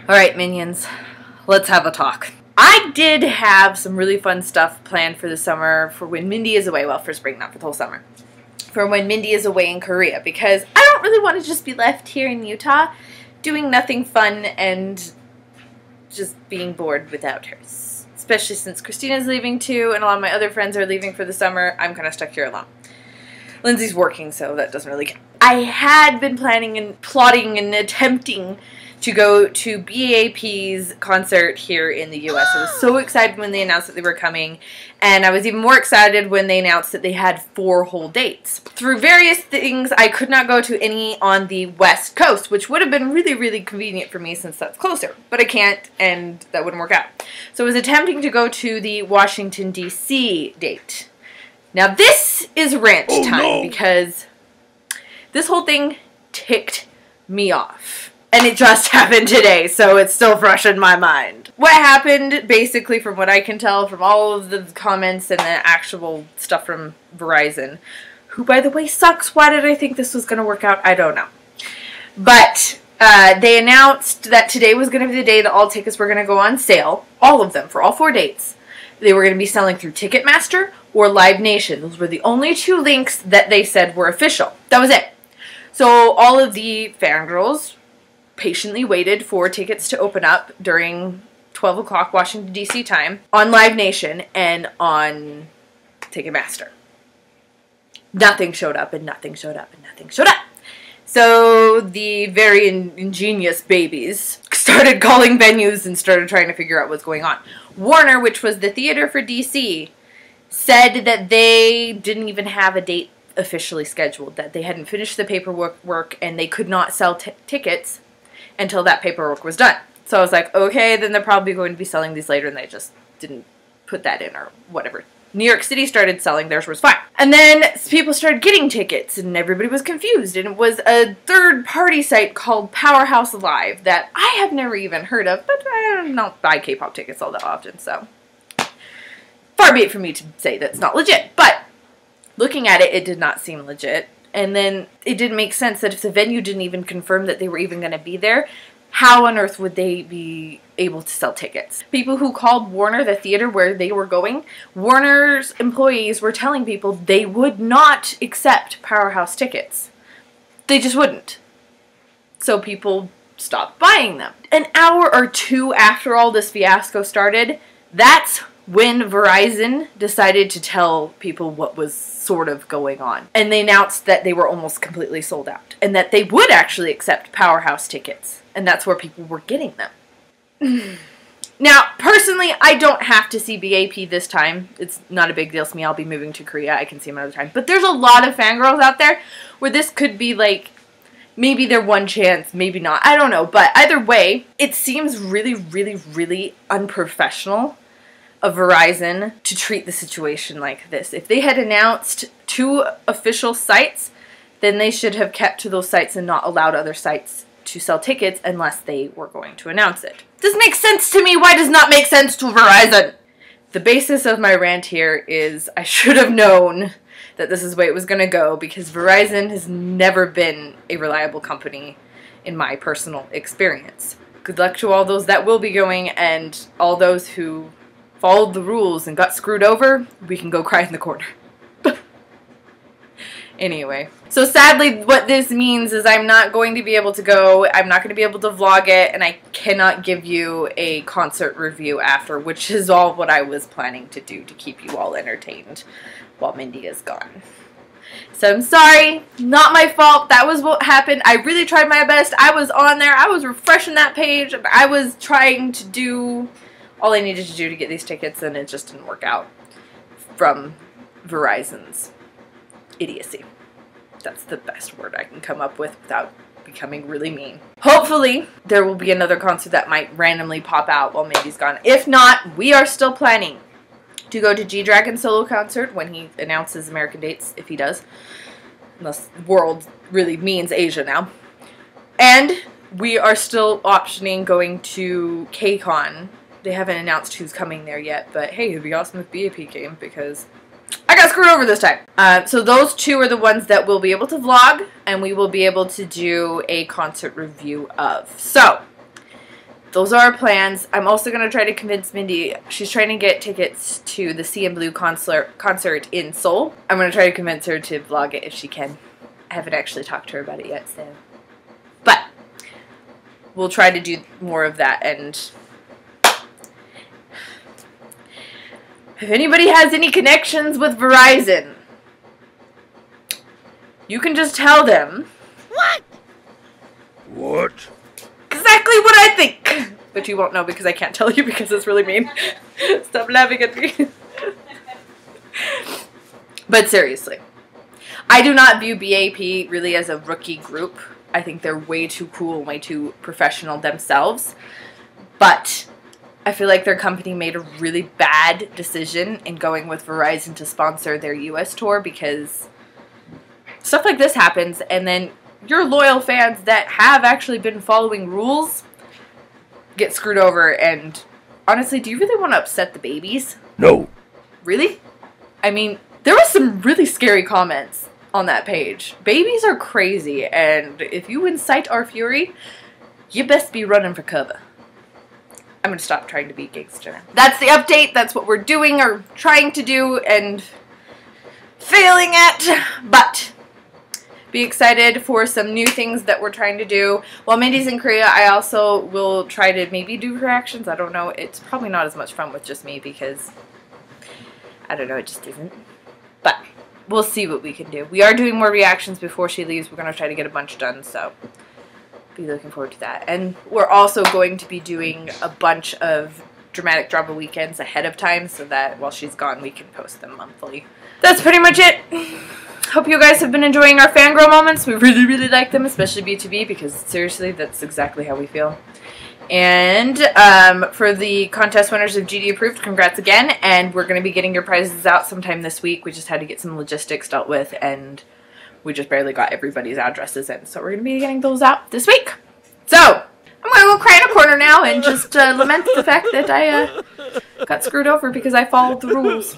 Alright, minions, let's have a talk. I did have some really fun stuff planned for the summer for when Mindy is away. Well, for spring, not for the whole summer. For when Mindy is away in Korea, because I don't really want to just be left here in Utah doing nothing fun and just being bored without her. Especially since Christina's leaving too, and a lot of my other friends are leaving for the summer. I'm kind of stuck here alone. Lyndsie's working, so that doesn't really count. I had been planning and plotting and attempting to go to b.a.p's concert here in the U.S. I was so excited when they announced that they were coming, and I was even more excited when they announced that they had 4 whole dates. Through various things, I could not go to any on the West Coast, which would have been really, really convenient for me since that's closer, but I can't, and that wouldn't work out. So I was attempting to go to the Washington, D.C. date. Now this is rant time, because this whole thing ticked me off. And it just happened today, so it's still fresh in my mind. What happened, basically, from what I can tell from all of the comments and the actual stuff from Verizon, who, by the way, sucks. Why did I think this was going to work out? I don't know. But they announced that today was going to be the day that all tickets were going to go on sale. All of them, for all 4 dates. They were going to be selling through Ticketmaster or Live Nation. Those were the only 2 links that they said were official. That was it. So all of the fangirls patiently waited for tickets to open up during 12 o'clock Washington, D.C. time on Live Nation and on Ticketmaster. Nothing showed up, and nothing showed up, and nothing showed up. So the very ingenious babies started calling venues and started trying to figure out what's going on. Warner, which was the theater for D.C., said that they didn't even have a date officially scheduled, that they hadn't finished the paperwork and they could not sell tickets until that paperwork was done. So I was like, okay, then they're probably going to be selling these later, and they just didn't put that in or whatever. New York City started selling, theirs was fine. And then people started getting tickets, and everybody was confused, and it was a third-party site called Powerhouse Live that I have never even heard of, but I don't buy K-pop tickets all that often, so far be it from me to say that's not legit. But looking at it, it did not seem legit. And then it didn't make sense that if the venue didn't even confirm that they were even going to be there, how on earth would they be able to sell tickets? People who called Warner, the theater where they were going, Warner's employees were telling people they would not accept Powerhouse tickets. They just wouldn't. So people stopped buying them. An hour or 2 after all this fiasco started, that's when Verizon decided to tell people what was sort of going on. And they announced that they were almost completely sold out, and that they would actually accept Powerhouse tickets. And that's where people were getting them. Now, personally, I don't have to see b.a.p this time. It's not a big deal to me. I'll be moving to Korea. I can see them another time. But there's a lot of fangirls out there where this could be like, maybe their one chance, maybe not. I don't know. But either way, it seems really, really, really unprofessional of Verizon to treat the situation like this. If they had announced 2 official sites, then they should have kept to those sites and not allowed other sites to sell tickets unless they were going to announce it. This makes sense to me. Why does not make sense to Verizon? The basis of my rant here is I should have known that this is the way it was going to go, because Verizon has never been a reliable company in my personal experience. Good luck to all those that will be going, and all those who followed the rules and got screwed over, we can go cry in the corner. Anyway, so sadly what this means is I'm not going to be able to go, I'm not going to be able to vlog it, and I cannot give you a concert review after, which is all what I was planning to do to keep you all entertained while Mindy is gone. So I'm sorry, not my fault, that was what happened. I really tried my best. I was on there, I was refreshing that page, I was trying to do all I needed to do to get these tickets, and it just didn't work out from Verizon's idiocy. That's the best word I can come up with without becoming really mean. Hopefully, there will be another concert that might randomly pop out while Mindy's gone. If not, we are still planning to go to G-Dragon's solo concert when he announces American dates, if he does. Unless world really means Asia now. And we are still optioning going to KCON. They haven't announced who's coming there yet, but hey, it'd be awesome if b.a.p came, because I got screwed over this time. So those 2 are the ones that we'll be able to vlog, and we will be able to do a concert review of. So, those are our plans. I'm also going to try to convince Mindy. She's trying to get tickets to the CN Blue concert in Seoul. I'm going to try to convince her to vlog it if she can. I haven't actually talked to her about it yet, so. But we'll try to do more of that. And if anybody has any connections with Verizon, you can just tell them. What? Exactly what I think! But you won't know because I can't tell you because it's really mean. Stop laughing at me. But seriously, I do not view b.a.p really as a rookie group. I think they're way too cool and way too professional themselves. But I feel like their company made a really bad decision in going with Verizon to sponsor their US tour, because stuff like this happens and then your loyal fans that have actually been following rules get screwed over. And honestly, do you really want to upset the babies? No. Really? I mean, there was some really scary comments on that page. Babies are crazy, and if you incite our fury, you best be running for cover. I'm going to stop trying to be gangster now. That's the update. That's what we're doing or trying to do and failing at. But be excited for some new things that we're trying to do. While Mindy's in Korea, I also will try to maybe do reactions. I don't know. It's probably not as much fun with just me because, I don't know, it just isn't. But we'll see what we can do. We are doing more reactions before she leaves. We're going to try to get a bunch done, so be looking forward to that. And we're also going to be doing a bunch of dramatic drama weekends ahead of time so that while she's gone, we can post them monthly. That's pretty much it. Hope you guys have been enjoying our fangirl moments. We really, really like them, especially B2B, because seriously, that's exactly how we feel. And for the contest winners of GD Approved, congrats again. And we're going to be getting your prizes out sometime this week. We just had to get some logistics dealt with, and we just barely got everybody's addresses in. So we're going to be getting those out this week. So I'm going to go cry in a corner now and just lament the fact that I got screwed over because I followed the rules.